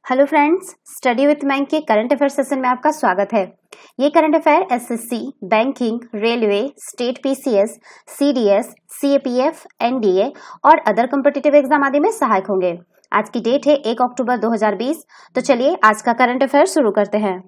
Hello friends, study with मैंक के current affair session में आपका स्वागत है। ये current affair SSC, banking, railway, state PCS, CDS, CAPF, NDA और अदर कॉम्पिटिटिव एग्जाम आदि में सहायक होंगे। आज की डेट है 1 अक्टूबर 2020। तो चलिए आज का करंट अफेयर शुरू करते हैं।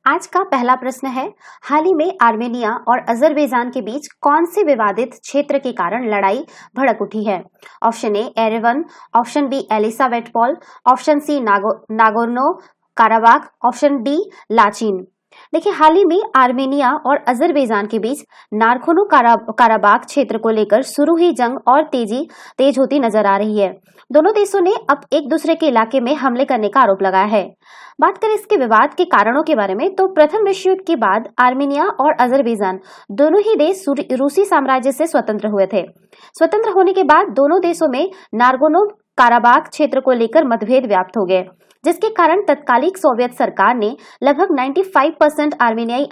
आज का पहला प्रश्न है, हाल ही में आर्मेनिया और अजरबैजान के बीच कौन से विवादित क्षेत्र के कारण लड़ाई भड़क उठी है? Option A Yerevan, option B Yelizavetpol, option C Nagorno Karabakh, option D Lachin. देखिए, हाल ही में आर्मेनिया और अजरबैजान के बीच नारकोनो काराबाख क्षेत्र को लेकर शुरू हुई जंग और तेज होती नजर आ रही है। दोनों देशों ने अब एक दूसरे के इलाके में हमले करने का आरोप लगाया है। बात करें इसके विवाद के कारणों के बारे में, तो प्रथम विश्व युद्ध के बाद आर्मेनिया और अजरबैजान दोनों ही देश रूसी साम्राज्य से स्वतंत्र हुए थे। स्वतंत्र होने के बाद दोनों देशों में नारगोनो काराबाख क्षेत्र को लेकर मतभेद व्याप्त हो गए, जिसके कारण तत्कालिक सोवियत सरकार ने लगभग 95% आर्मेनियाई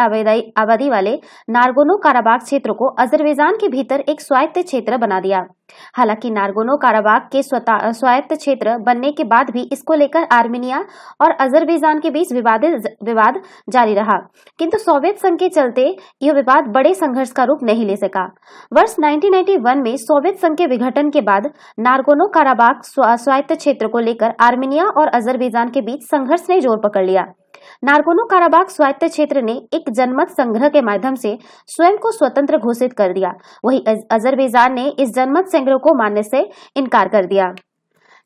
आबादी वाले नारगोनो काराबाख क्षेत्र को अजरबैजान के भीतर एक स्वायत्त क्षेत्र बना दिया। हालांकि नारगोनो काराबाख के स्वायत्त क्षेत्र बनने के बाद भी इसको लेकर आर्मेनिया और अजरबैजान के बीच विवाद जारी रहा, किंतु सोवियत संघ के चलते यह विवाद बड़े संघर्ष का रूप नहीं ले सका। वर्ष 1991 में सोवियत संघ के विघटन के बाद नारगोनो काराबाख स्वायत्त क्षेत्र को लेकर आर्मेनिया और अजरबैजान के बीच संघर्ष ने जोर पकड़ लिया। नारगोनो काराबाख स्वायत्त क्षेत्र ने एक जनमत संग्रह के माध्यम से स्वयं को स्वतंत्र घोषित कर दिया। वहीं अजरबैजान ने इस जनमत संग्रह को मानने से इनकार कर दिया।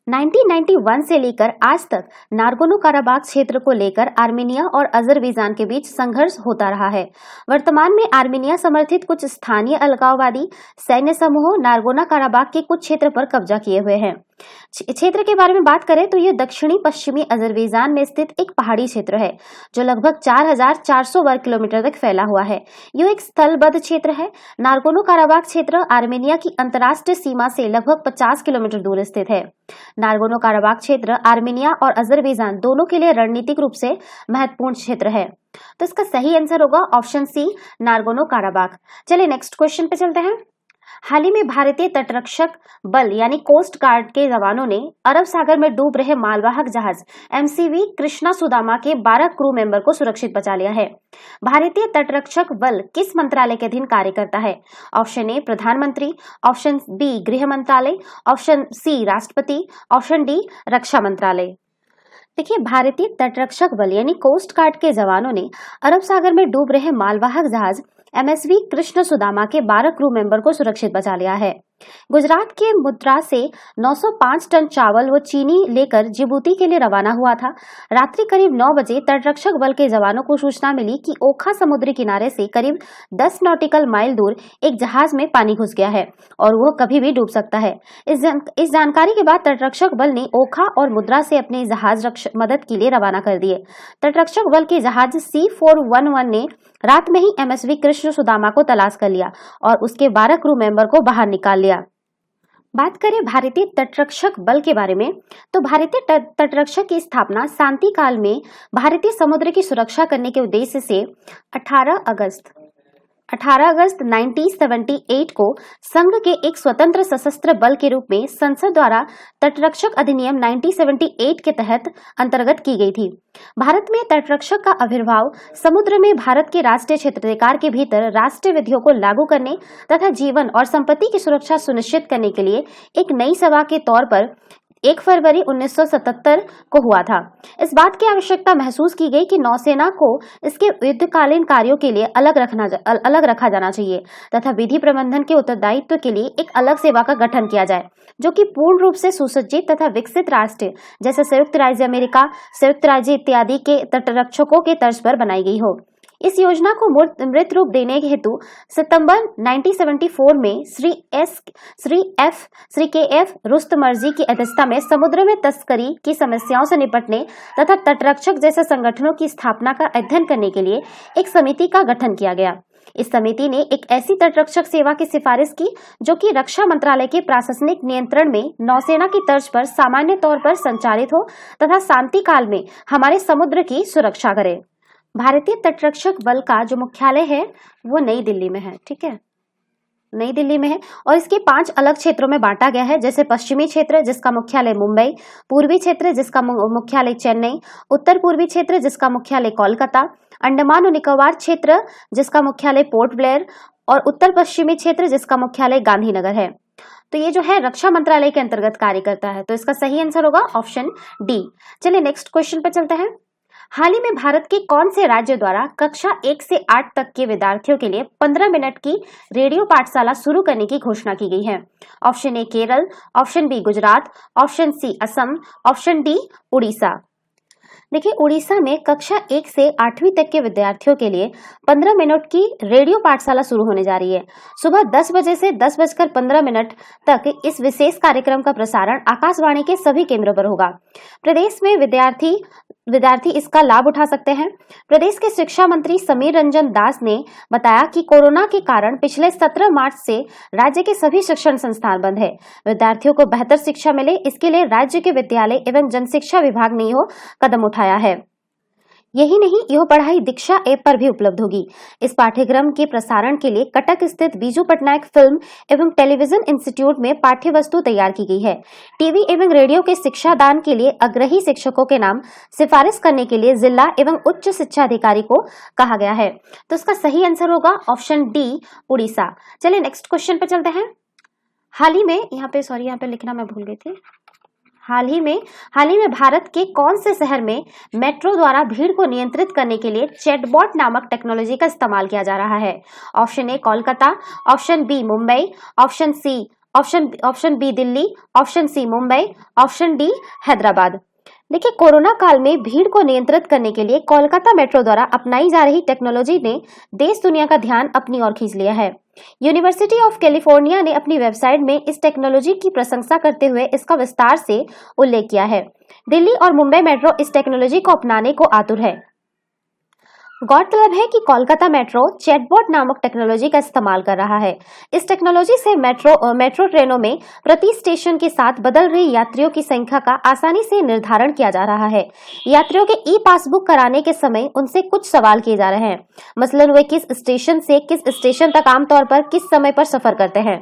1991 से लेकर आज तक नारगोनो काराबाख क्षेत्र को लेकर आर्मेनिया और अजरबैजान के बीच संघर्ष होता रहा है। वर्तमान में आर्मेनिया समर्थित कुछ स्थानीय अलगाववादी सैन्य समूहों नारगोनो काराबाख के कुछ क्षेत्र पर कब्जा किए हुए हैं। क्षेत्र के बारे में बात करें तो यह दक्षिणी पश्चिमी अजरबैजान में स्थित एक पहाड़ी क्षेत्र है, जो लगभग 4400 वर्ग किलोमीटर तक फैला हुआ है। यह एक स्थलबद्ध क्षेत्र है। नारगोनो काराबाख क्षेत्र आर्मेनिया की अंतर्राष्ट्रीय सीमा से लगभग 50 किलोमीटर दूर स्थित है। नारगोनो काराबाख क्षेत्र आर्मेनिया और अजरबैजान दोनों के लिए रणनीतिक रूप से महत्वपूर्ण क्षेत्र है। तो इसका सही आंसर होगा ऑप्शन सी, नारगोनो काराबाख। चलिए नेक्स्ट क्वेश्चन पे चलते हैं। हाल ही में भारतीय तटरक्षक बल यानी कोस्ट गार्ड के जवानों ने अरब सागर में डूब रहे मालवाहक जहाज एमसीवी कृष्णा सुदामा के 12 क्रू मेंबर को सुरक्षित बचा लिया है। भारतीय तटरक्षक बल किस मंत्रालय के अधीन कार्य करता है? ऑप्शन ए प्रधानमंत्री, ऑप्शन बी गृह मंत्रालय, ऑप्शन सी राष्ट्रपति, ऑप्शन डी रक्षा मंत्रालय। देखिए, भारतीय तटरक्षक बल यानी कोस्ट गार्ड के जवानों ने अरब सागर में डूब रहे मालवाहक जहाज एमएसवी कृष्ण सुदामा के 12 क्रू मेंबर को सुरक्षित बचा लिया है। गुजरात के मुद्रा से 905 टन चावल व चीनी लेकर जिबूती के लिए रवाना हुआ था। रात्रि करीब 9 बजे तटरक्षक बल के जवानों को सूचना मिली कि ओखा समुद्री किनारे से करीब 10 नॉटिकल माइल दूर एक जहाज में पानी घुस गया है और वह कभी भी डूब सकता है। इस जानकारी के बाद तटरक्षक बल ने ओखा और मुद्रा से अपने जहाज मदद के लिए रवाना कर दिए। तटरक्षक बल के जहाज C411 ने रात में ही एमएसवी कृष्ण सुदामा को तलाश कर लिया और उसके 12 क्रू मेंबर को बाहर निकाल लिया। बात करें भारतीय तटरक्षक बल के बारे में, तो भारतीय तटरक्षक की स्थापना शांति काल में भारतीय समुद्र की सुरक्षा करने के उद्देश्य से 18 अगस्त 1978 को संघ के एक स्वतंत्र सशस्त्र बल के रूप में संसद द्वारा तटरक्षक अधिनियम 1978 के तहत अंतर्गत की गई थी। भारत में तटरक्षक का आविर्भाव समुद्र में भारत के राष्ट्रीय क्षेत्राधिकार के भीतर राष्ट्रीय विधियों को लागू करने तथा जीवन और संपत्ति की सुरक्षा सुनिश्चित करने के लिए एक नई सेवा के तौर पर 1 फरवरी 1977 को हुआ था। इस बात की आवश्यकता महसूस की गई कि नौसेना को इसके युद्धकालीन कार्यों के लिए अलग रखा जाना चाहिए तथा विधि प्रबंधन के उत्तरदायित्व के लिए एक अलग सेवा का गठन किया जाए, जो कि पूर्ण रूप से सुसज्जित तथा विकसित राष्ट्र जैसे संयुक्त राज्य अमेरिका, संयुक्त राज्य इत्यादि के तटरक्षकों के तर्ज पर बनाई गई हो। इस योजना को मृत रूप देने हेतु सितंबर 1974 में श्री के एफ रुस्तमर्जी की अध्यक्षता में समुद्र में तस्करी की समस्याओं से निपटने तथा तटरक्षक जैसे संगठनों की स्थापना का अध्ययन करने के लिए एक समिति का गठन किया गया। इस समिति ने एक ऐसी तटरक्षक सेवा की सिफारिश की जो कि रक्षा मंत्रालय के प्रशासनिक नियंत्रण में नौसेना की तर्ज पर सामान्य तौर पर संचालित हो तथा शांति काल में हमारे समुद्र की सुरक्षा करे। भारतीय तटरक्षक बल का जो मुख्यालय है वो नई दिल्ली में है। ठीक है। नई दिल्ली में है और इसके 5 अलग क्षेत्रों में बांटा गया है, जैसे पश्चिमी क्षेत्र जिसका मुख्यालय मुंबई, पूर्वी क्षेत्र जिसका मुख्यालय चेन्नई, उत्तर पूर्वी क्षेत्र जिसका मुख्यालय कोलकाता, अंडमान और निकोबार क्षेत्र जिसका मुख्यालय पोर्ट ब्लेयर और उत्तर पश्चिमी क्षेत्र जिसका मुख्यालय गांधीनगर है। तो ये जो है रक्षा मंत्रालय के अंतर्गत कार्य करता है। तो इसका सही आंसर होगा ऑप्शन डी। चलिए नेक्स्ट क्वेश्चन पे चलते हैं। हाल ही में भारत के कौन से राज्य द्वारा कक्षा 1 से 8 तक के विद्यार्थियों के लिए 15 मिनट की रेडियो पाठशाला शुरू करने की घोषणा की गई है? Option A Kerala, option B Gujarat, option C Assam, option D Orissa. देखिए, उड़ीसा में कक्षा 1 से 8वीं तक के विद्यार्थियों के लिए 15 मिनट की रेडियो पाठशाला शुरू होने जा रही है। सुबह 10 बजे से 10:15 तक इस विशेष कार्यक्रम का प्रसारण आकाशवाणी के सभी केंद्रों पर होगा। प्रदेश में विद्यार्थी इसका लाभ उठा सकते हैं। प्रदेश के शिक्षा मंत्री समीर रंजन दास ने बताया कि कोरोना के कारण पिछले 17 मार्च से राज्य के सभी शिक्षण संस्थान बंद है। विद्यार्थियों को बेहतर शिक्षा मिले, इसके लिए राज्य के विद्यालय एवं जनशिक्षा विभाग ने यह कदम उठाया है। यही नहीं, यह पढ़ाई दीक्षा ऐप पर भी उपलब्ध होगी। इस पाठ्यक्रम के प्रसारण के लिए कटक स्थित बीजू पटनायक फिल्म एवं टेलीविजन इंस्टीट्यूट में पाठ्य वस्तु तैयार की गई है। टीवी एवं रेडियो के शिक्षा दान के लिए अग्रही शिक्षकों के नाम सिफारिश करने के लिए जिला एवं उच्च शिक्षा अधिकारी को कहा गया है। तो इसका सही आंसर होगा ऑप्शन डी उड़ीसा। चलिए नेक्स्ट क्वेश्चन पे चलते हैं। हाल ही में यहाँ पे लिखना मैं भूल गई थी। हाल ही में भारत के कौन से शहर में मेट्रो द्वारा भीड़ को नियंत्रित करने के लिए चैटबॉट नामक टेक्नोलॉजी का इस्तेमाल किया जा रहा है? Option A Kolkata, option B Mumbai, option B Delhi, option C Mumbai, option D Hyderabad. देखिए, कोरोना काल में भीड़ को नियंत्रित करने के लिए कोलकाता मेट्रो द्वारा अपनाई जा रही टेक्नोलॉजी ने देश दुनिया का ध्यान अपनी ओर खींच लिया है। यूनिवर्सिटी ऑफ कैलिफोर्निया ने अपनी वेबसाइट में इस टेक्नोलॉजी की प्रशंसा करते हुए इसका विस्तार से उल्लेख किया है। दिल्ली और मुंबई मेट्रो इस टेक्नोलॉजी को अपनाने को आतुर है। गौरतलब है कि कोलकाता मेट्रो चैटबॉट नामक टेक्नोलॉजी का इस्तेमाल कर रहा है। इस टेक्नोलॉजी से मेट्रो ट्रेनों में प्रति स्टेशन के साथ बदल रही यात्रियों की संख्या का आसानी से निर्धारण किया जा रहा है। यात्रियों के ई पासबुक कराने के समय उनसे कुछ सवाल किए जा रहे हैं, मसलन वे किस स्टेशन से किस स्टेशन तक आमतौर पर किस समय पर सफर करते हैं।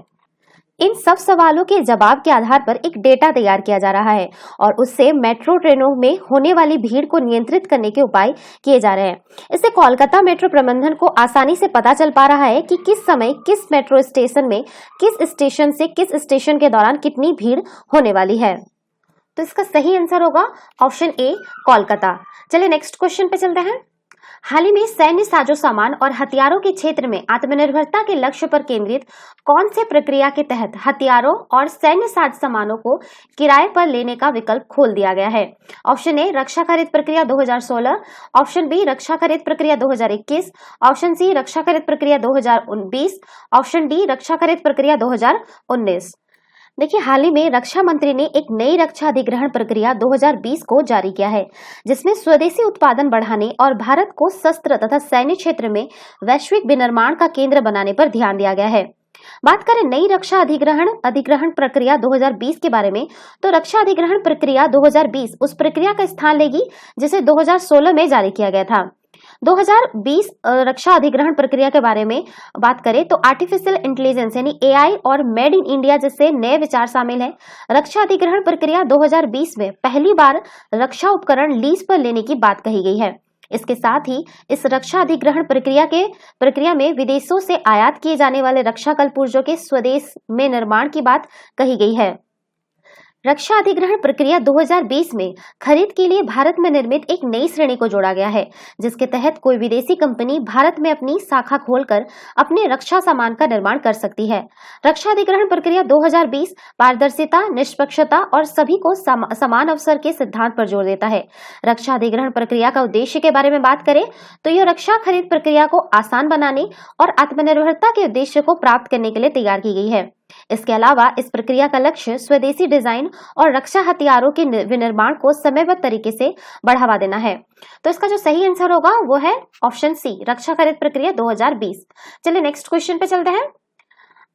इन सब सवालों के जवाब के आधार पर एक डेटा तैयार किया जा रहा है और उससे मेट्रो ट्रेनों में होने वाली भीड़ को नियंत्रित करने के उपाय किए जा रहे हैं। इससे कोलकाता मेट्रो प्रबंधन को आसानी से पता चल पा रहा है कि किस समय किस मेट्रो स्टेशन में किस स्टेशन से किस स्टेशन के दौरान कितनी भीड़ होने वाली है। तो इसका सही आंसर होगा ऑप्शन ए कोलकाता। चलिए नेक्स्ट क्वेश्चन पे चलते हैं। हाल ही में सैन्य साजो सामान और हथियारों के क्षेत्र में आत्मनिर्भरता के लक्ष्य पर केंद्रित कौन से प्रक्रिया के तहत हथियारों और सैन्य साज सामानों को किराए पर लेने का विकल्प खोल दिया गया है? ऑप्शन ए रक्षा खरीद प्रक्रिया 2016, ऑप्शन बी रक्षा खरीद प्रक्रिया 2021, ऑप्शन सी रक्षा खरीद प्रक्रिया 2020, ऑप्शन डी रक्षा खरीद प्रक्रिया 2019। देखिए, हाल ही में रक्षा मंत्री ने एक नई रक्षा अधिग्रहण प्रक्रिया 2020 को जारी किया है, जिसमें स्वदेशी उत्पादन बढ़ाने और भारत को शस्त्र तथा सैन्य क्षेत्र में वैश्विक विनिर्माण का केंद्र बनाने पर ध्यान दिया गया है। बात करें नई रक्षा अधिग्रहण प्रक्रिया 2020 के बारे में, तो रक्षा अधिग्रहण प्रक्रिया 2020 उस प्रक्रिया का स्थान लेगी जिसे 2016 में जारी किया गया था। 2020 रक्षा अधिग्रहण प्रक्रिया के बारे में बात करें तो आर्टिफिशियल इंटेलिजेंस यानी एआई और मेड इन इंडिया जैसे नए विचार शामिल हैं। रक्षा अधिग्रहण प्रक्रिया 2020 में पहली बार रक्षा उपकरण लीज पर लेने की बात कही गई है। इसके साथ ही इस रक्षा अधिग्रहण प्रक्रिया में विदेशों से आयात किए जाने वाले रक्षा कलपुर्जों के स्वदेश में निर्माण की बात कही गई है। रक्षा अधिग्रहण प्रक्रिया 2020 में खरीद के लिए भारत में निर्मित एक नई श्रेणी को जोड़ा गया है, जिसके तहत कोई विदेशी कंपनी भारत में अपनी शाखा खोलकर अपने रक्षा सामान का निर्माण कर सकती है। रक्षा अधिग्रहण प्रक्रिया 2020 पारदर्शिता, निष्पक्षता और सभी को समान अवसर के सिद्धांत पर जोर देता है। रक्षा अधिग्रहण प्रक्रिया का उद्देश्य के बारे में बात करें तो यह रक्षा खरीद प्रक्रिया को आसान बनाने और आत्मनिर्भरता के उद्देश्य को प्राप्त करने के लिए तैयार की गई है। इसके अलावा इस प्रक्रिया का लक्ष्य स्वदेशी डिजाइन और रक्षा हथियारों के विनिर्माण को समयबद्ध तरीके से बढ़ावा देना है। तो इसका जो सही आंसर होगा वो है ऑप्शन सी रक्षा खरीद प्रक्रिया 2020। चलिए नेक्स्ट क्वेश्चन पे चलते हैं।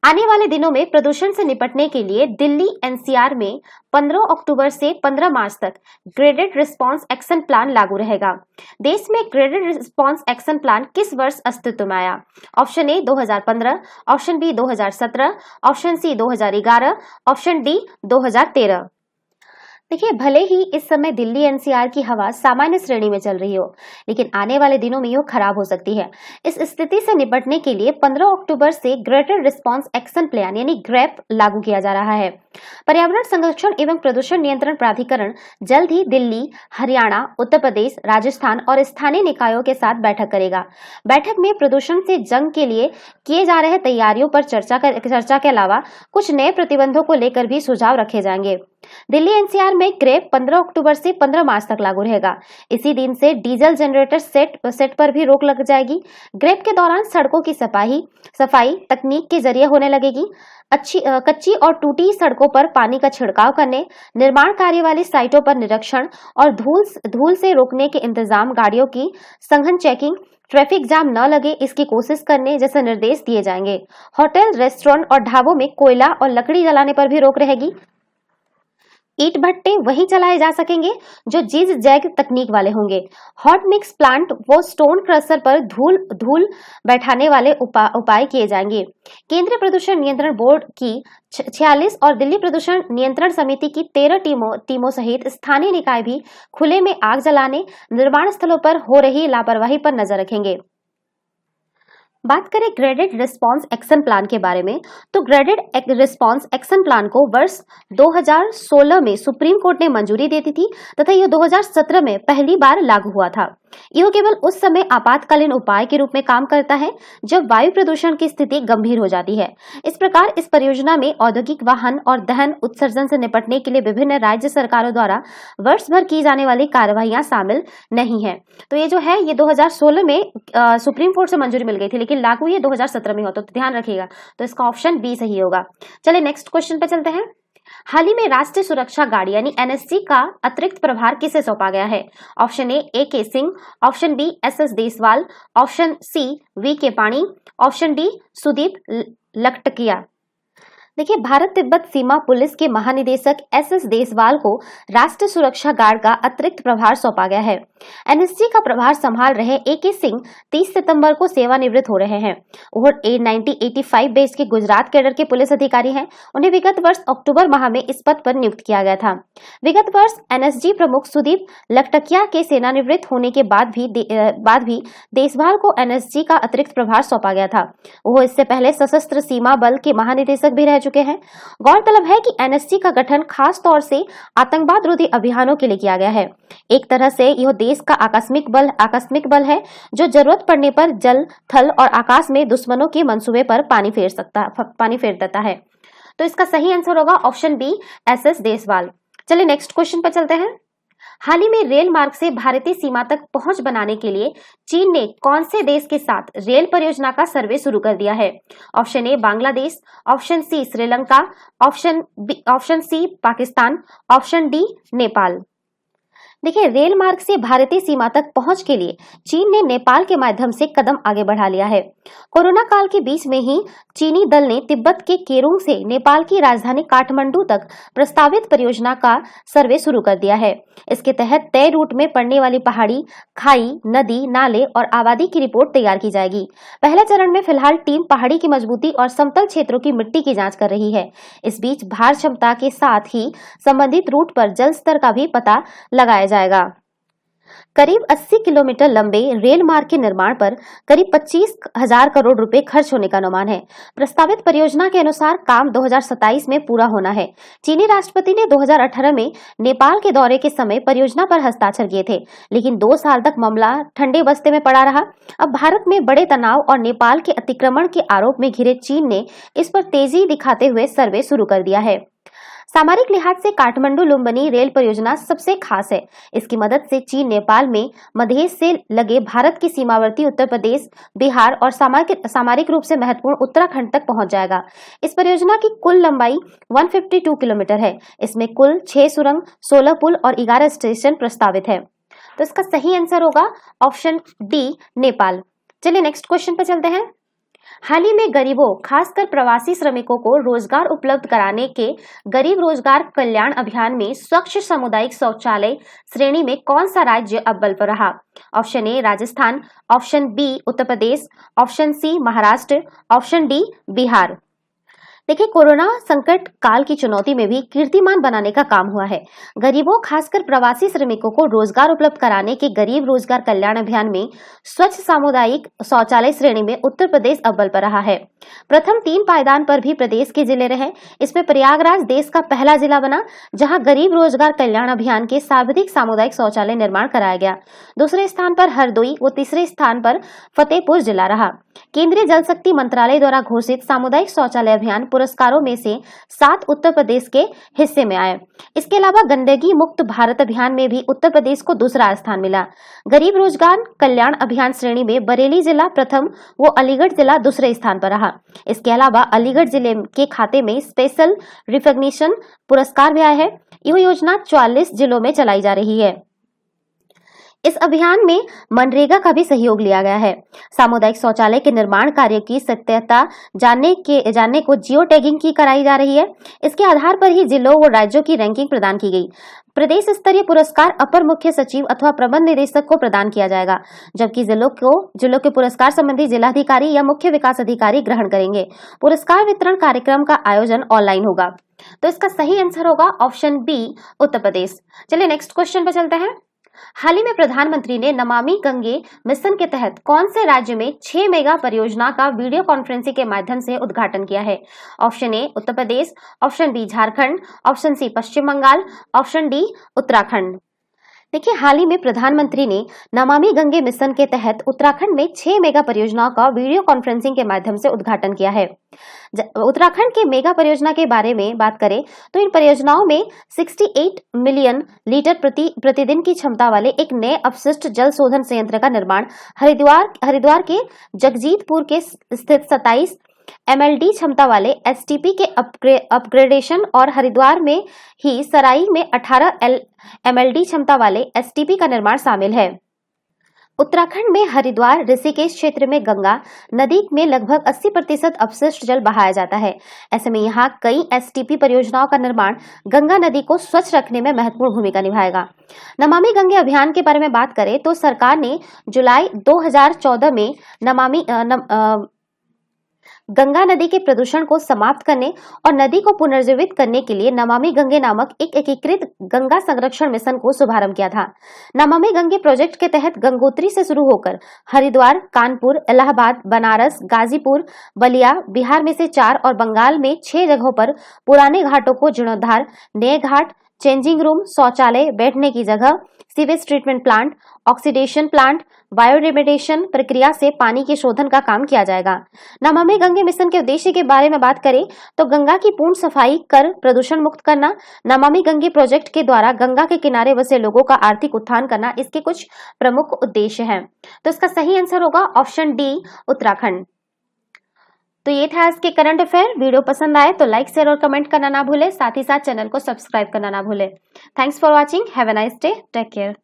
आने वाले दिनों में प्रदूषण से निपटने के लिए दिल्ली एनसीआर में 15 अक्टूबर से 15 मार्च तक ग्रेडेड रिस्पांस एक्शन प्लान लागू रहेगा। देश में ग्रेडेड रिस्पांस एक्शन प्लान किस वर्ष अस्तित्व में आया? Option A 2015, option B 2017, option C 2011, option D 2013। देखिए, भले ही इस समय दिल्ली एनसीआर की हवा सामान्य श्रेणी में चल रही हो, लेकिन आने वाले दिनों में यह खराब हो सकती है। इस स्थिति से निपटने के लिए 15 अक्टूबर से ग्रेडेड रिस्पांस एक्शन प्लान यानी ग्रैप लागू किया जा रहा है। पर्यावरण संरक्षण एवं प्रदूषण नियंत्रण प्राधिकरण जल्द ही दिल्ली, हरियाणा, उत्तर प्रदेश, राजस्थान और स्थानीय निकायों के साथ बैठक करेगा। बैठक में प्रदूषण से जंग के लिए किए जा रहे तैयारियों पर चर्चा के अलावा कुछ नए प्रतिबंधों को लेकर भी सुझाव रखे जाएंगे। दिल्ली एनसीआर में ग्रेप 15 अक्टूबर से 15 मार्च तक लागू रहेगा। इसी दिन से डीजल जनरेटर सेट पर भी रोक लग जाएगी। ग्रेप के दौरान सड़कों की सफाई तकनीक के जरिए होने लगेगी। कच्ची और टूटी सड़कों पर पानी का छिड़काव करने, निर्माण कार्य वाली साइटों पर निरीक्षण और धूल से रोकने के इंतजाम, गाड़ियों की सघन चेकिंग, ट्रैफिक जाम न लगे इसकी कोशिश करने जैसे निर्देश दिए जाएंगे। होटल, रेस्टोरेंट और ढाबों में कोयला और लकड़ी जलाने पर भी रोक रहेगी। ईंट भट्टे वहीं चलाए जा सकेंगे जो जीज जैग तकनीक वाले होंगे। हॉट मिक्स प्लांट वो स्टोन क्रशर पर धूल बैठाने वाले उपाय किए जाएंगे। केंद्रीय प्रदूषण नियंत्रण बोर्ड की 46 और दिल्ली प्रदूषण नियंत्रण समिति की 13 टीमों सहित स्थानीय निकाय भी खुले में आग जलाने, निर्माण स्थलों पर हो रही लापरवाही पर नजर रखेंगे। बात करें ग्रेडेड रिस्पांस एक्शन प्लान के बारे में, तो ग्रेडेड रिस्पांस एक्शन प्लान को वर्ष 2016 में सुप्रीम कोर्ट ने मंजूरी दे दी थी तथा यह 2017 में पहली बार लागू हुआ था। यह केवल उस समय आपातकालीन उपाय के रूप में काम करता है जब वायु प्रदूषण की स्थिति गंभीर हो जाती है। इस प्रकार इस परियोजना में औद्योगिक वाहन और दहन उत्सर्जन से निपटने के लिए विभिन्न राज्य सरकारों द्वारा वर्ष भर की जाने वाली कार्रवाइयां शामिल नहीं है। तो ये जो है ये 2016 में सुप्रीम कोर्ट से मंजूरी मिल गई थी, लेकिन लागू ये 2017 में हो, तो ध्यान रखिएगा। तो इसका ऑप्शन बी सही होगा। चलिए नेक्स्ट क्वेश्चन पे चलते हैं। हाल ही में राष्ट्रीय सुरक्षा गार्ड यानी एनएसजी का अतिरिक्त प्रभार किसे सौंपा गया है? Option A K Singh, option B SS Deswal, option C V K Pani, option D Sudeep Lakhtakia. देखिए, भारत तिब्बत सीमा पुलिस के महानिदेशक एसएस देसवाल को राष्ट्रीय सुरक्षा गार्ड का अतिरिक्त प्रभार सौंपा गया है। एनएसजी का प्रभार संभाल रहे ए.के. सिंह 30 सितंबर को सेवानिवृत्त हो रहे हैं। वो 1985 बेस के गुजरात कैडर के पुलिस अधिकारी हैं। उन्हें विगत वर्ष अक्टूबर माह में इस पद पर नियुक्त किया गया था। विगत वर्ष एनएसजी प्रमुख सुदीप लखटकिया के सेवानिवृत्त होने के बाद भी देसवाल को एनएसजी का अतिरिक्त प्रभार सौंपा गया था। वो इससे पहले सशस्त्र सीमा बल के महानिदेशक भी रह चुके हैं। गौरतलब है कि एनएसजी का गठन खास तौर से आतंकवाद रोधी अभियानों के लिए किया गया है। एक तरह से यह देश का आकस्मिक बल है जो जरूरत पड़ने पर जल, थल और आकाश में दुश्मनों के मंसूबे पर पानी फेर देता है। तो इसका सही आंसर होगा ऑप्शन बी एसएस देसवाल। चलिए नेक्स्ट क्वेश्चन पर चलते हैं। हाल ही में रेल मार्ग से भारतीय सीमा तक पहुंच बनाने के लिए चीन ने कौन से देश के साथ रेल परियोजना का सर्वे शुरू कर दिया है? Option A Bangladesh, option C Sri Lanka, option C Pakistan, option D Nepal. देखिए, रेल मार्ग से भारतीय सीमा तक पहुंच के लिए चीन ने नेपाल के माध्यम से कदम आगे बढ़ा लिया है। कोरोना काल के बीच में ही चीनी दल ने तिब्बत के केरुंग से नेपाल की राजधानी काठमांडू तक प्रस्तावित परियोजना का सर्वे शुरू कर दिया है। इसके तहत तय रूट में पड़ने वाली पहाड़ी, खाई, नदी, नाले और आबादी की रिपोर्ट तैयार की जाएगी। पहले चरण में फिलहाल टीम पहाड़ी की मजबूती और समतल क्षेत्रों की मिट्टी की जांच कर रही है। इस बीच भार क्षमता के साथ ही संबंधित रूट पर जल स्तर का भी पता लगाया जाएगा। करीब 80 किलोमीटर लंबे रेल मार्ग के निर्माण पर करीब 25,000 करोड़ रुपए खर्च होने का अनुमान है। प्रस्तावित परियोजना के अनुसार काम 2027 में पूरा होना है। चीनी राष्ट्रपति ने 2018 में नेपाल के दौरे के समय परियोजना पर हस्ताक्षर किए थे, लेकिन 2 साल तक मामला ठंडे बस्ते में पड़ा रहा। अब भारत में बड़े तनाव और नेपाल के अतिक्रमण के आरोप में घिरे चीन ने इस पर तेजी दिखाते हुए सर्वे शुरू कर दिया है। सामरिक लिहाज से काठमांडू लुम्बिनी रेल परियोजना सबसे खास है। इसकी मदद से चीन नेपाल में मध्य से लगे भारत की सीमावर्ती उत्तर प्रदेश, बिहार और सामरिक रूप से महत्वपूर्ण उत्तराखंड तक पहुंच जाएगा। इस परियोजना की कुल लंबाई 152 किलोमीटर है। इसमें कुल 6 सुरंग, 16 पुल और 11 स्टेशन प्रस्तावित है। तो इसका सही आंसर होगा ऑप्शन डी नेपाल। चलिए नेक्स्ट क्वेश्चन पे चलते हैं। हाल ही में गरीबों खासकर प्रवासी श्रमिकों को रोजगार उपलब्ध कराने के गरीब रोजगार कल्याण अभियान में स्वच्छ सामुदायिक शौचालय श्रेणी में कौन सा राज्य अव्वल पर रहा? Option A Rajasthan, option B Uttar Pradesh, option C Maharashtra, option D Bihar. देखिए, कोरोना संकट काल की चुनौती में भी कीर्तिमान बनाने का काम हुआ है। गरीबों खासकर प्रवासी श्रमिकों को रोजगार उपलब्ध कराने के गरीब रोजगार कल्याण अभियान में स्वच्छ सामुदायिक शौचालय श्रेणी में उत्तर प्रदेश अव्वल पर रहा है। प्रथम 3 पायदान पर भी प्रदेश के जिले रहे। इसमें प्रयागराज देश का पहला जिला बना जहां गरीब रोजगार कल्याण अभियान के सर्वाधिक सामुदायिक शौचालय निर्माण कराया गया। दूसरे स्थान पर हरदोई व तीसरे स्थान पर फतेहपुर जिला रहा। केंद्रीय जल शक्ति मंत्रालय द्वारा घोषित सामुदायिक शौचालय अभियान पुरस्कारों में से 7 उत्तर प्रदेश के हिस्से में आए। इसके अलावा गंदगी मुक्त भारत अभियान में भी उत्तर प्रदेश को दूसरा स्थान मिला। गरीब रोजगार कल्याण अभियान श्रेणी में बरेली जिला प्रथम व अलीगढ़ जिला दूसरे स्थान पर रहा। इसके अलावा अलीगढ़ जिले के खाते में स्पेशल रिकॉग्निशन पुरस्कार भी आया है। यह योजना 44 जिलों में चलाई जा रही है। इस अभियान में मनरेगा का भी सहयोग लिया गया है। सामुदायिक शौचालय के निर्माण कार्य की सत्यता जानने को जियो टैगिंग की कराई जा रही है। इसके आधार पर ही जिलों व राज्यों की रैंकिंग प्रदान की गई। प्रदेश स्तरीय पुरस्कार अपर मुख्य सचिव अथवा प्रबंध निदेशक को प्रदान किया जाएगा, जबकि जिलों के पुरस्कार संबंधी जिलाधिकारी या मुख्य विकास अधिकारी ग्रहण करेंगे। पुरस्कार वितरण कार्यक्रम का आयोजन ऑनलाइन होगा। तो इसका सही आंसर होगा ऑप्शन बी उत्तर प्रदेश। चलिए नेक्स्ट क्वेश्चन पर चलते हैं। हाल ही में प्रधानमंत्री ने नमामि गंगे मिशन के तहत कौन से राज्य में 6 मेगा परियोजना का वीडियो कॉन्फ्रेंसिंग के माध्यम से उद्घाटन किया है? Option A Uttar Pradesh, option B Jharkhand, option C Paschim Bengal, option D Uttarakhand. देखिए, हाल ही में प्रधानमंत्री ने नमामि गंगे मिशन के तहत उत्तराखंड में 6 मेगा परियोजनाओं का वीडियो कॉन्फ्रेंसिंग के माध्यम से उद्घाटन किया है। उत्तराखंड के मेगा परियोजना के बारे में बात करें तो इन परियोजनाओं में 68 मिलियन लीटर प्रतिदिन की क्षमता वाले एक नए अपशिष्ट जल शोधन संयंत्र का निर्माण, हरिद्वार के जगजीतपुर के स्थित 27 MLD क्षमता वाले STP के अपग्रेडेशन और हरिद्वार में ही सराई में 18 MLD क्षमता वाले STP का निर्माण शामिल है। उत्तराखंड में हरिद्वार ऋषिकेश क्षेत्र में गंगा नदी में लगभग 80% अपशिष्ट जल बहाया जाता है। ऐसे में यहाँ कई STP परियोजनाओं का निर्माण गंगा नदी को स्वच्छ रखने में महत्वपूर्ण भूमिका निभाएगा। नमामि गंगे अभियान के बारे में बात करें तो सरकार ने जुलाई 2014 में गंगा नदी के प्रदूषण को समाप्त करने और नदी को पुनर्जीवित करने के लिए नमामि गंगे नामक एक एकीकृत गंगा संरक्षण मिशन को शुभारंभ किया था। नमामि गंगे प्रोजेक्ट के तहत गंगोत्री से शुरू होकर हरिद्वार, कानपुर, इलाहाबाद, बनारस, गाजीपुर, बलिया, बिहार में से 4 और बंगाल में 6 जगहों पर पुराने घाटों को जीर्णोद्धार, नए घाट, चेंजिंग रूम, शौचालय, बैठने की जगह, sewage treatment plant, oxidation plant, bioremediation प्रक्रिया से पानी के शोधन का काम किया जाएगा। नमामि गंगे मिशन के उद्देश्य के बारे में बात करें तो गंगा की पूर्ण सफाई कर प्रदूषण मुक्त करना, नमामि गंगे प्रोजेक्ट के द्वारा गंगा के किनारे बसे लोगों का आर्थिक उत्थान करना इसके कुछ प्रमुख उद्देश्य हैं। तो इसका सही आंसर होगा ऑप्शन डी उत्तराखंड। तो ये था आज के करंट अफेयर। वीडियो पसंद आए तो लाइक, शेयर और कमेंट करना ना भूले, साथ ही साथ चैनल को सब्सक्राइब करना ना भूले। Thanks for watching. Have a nice day. Take care.